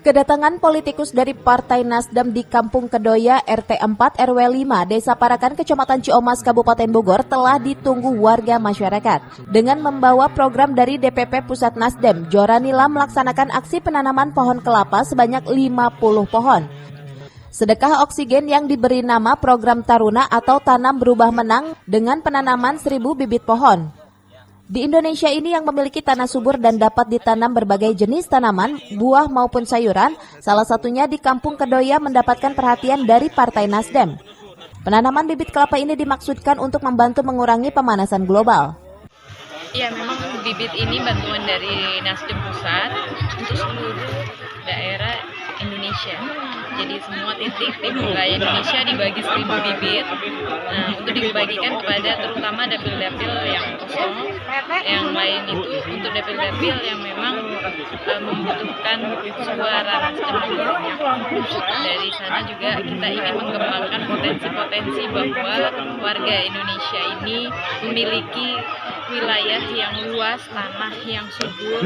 Kedatangan politikus dari Partai Nasdem di Kampung Kedoya RT 4 RW 5 Desa Parakan Kecamatan Ciomas Kabupaten Bogor telah ditunggu warga masyarakat. Dengan membawa program dari DPP Pusat Nasdem, Joranila melaksanakan aksi penanaman pohon kelapa sebanyak 50 pohon. Sedekah oksigen yang diberi nama program Taruna atau Tanam Berubah Menang dengan penanaman 1000 bibit pohon. Di Indonesia ini yang memiliki tanah subur dan dapat ditanam berbagai jenis tanaman, buah maupun sayuran, salah satunya di Kampung Kedoya mendapatkan perhatian dari Partai Nasdem. Penanaman bibit kelapa ini dimaksudkan untuk membantu mengurangi pemanasan global. Ya, memang bibit ini bantuan dari Nasdem Pusat untuk seluruh daerah Indonesia. Jadi semua titik di wilayah Indonesia dibagi 1000 bibit untuk dibagikan kepada terutama dapil-dapil yang kosong. Yang lain itu untuk dapil-dapil yang memang membutuhkan suara Nasdem lebih banyak. Dari sana juga kita ingin mengembangkan potensi-potensi bahwa warga Indonesia ini memiliki wilayah yang luas, tanah yang subur,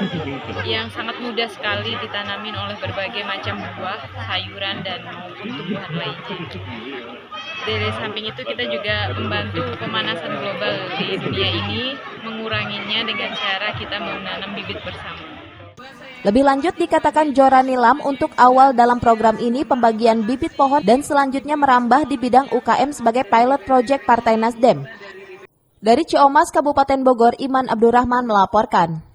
yang sangat mudah sekali ditanamin oleh berbagai macam buah, sayuran, dan maupun tumbuhan lainnya. Dari samping itu kita juga membantu pemanasan global di dunia ini, menguranginya dengan cara kita menanam bibit bersama. Lebih lanjut dikatakan Joranilam untuk awal dalam program ini pembagian bibit pohon dan selanjutnya merambah di bidang UKM sebagai pilot project Partai Nasdem. Dari Ciomas, Kabupaten Bogor, Iman Abdurrahman melaporkan.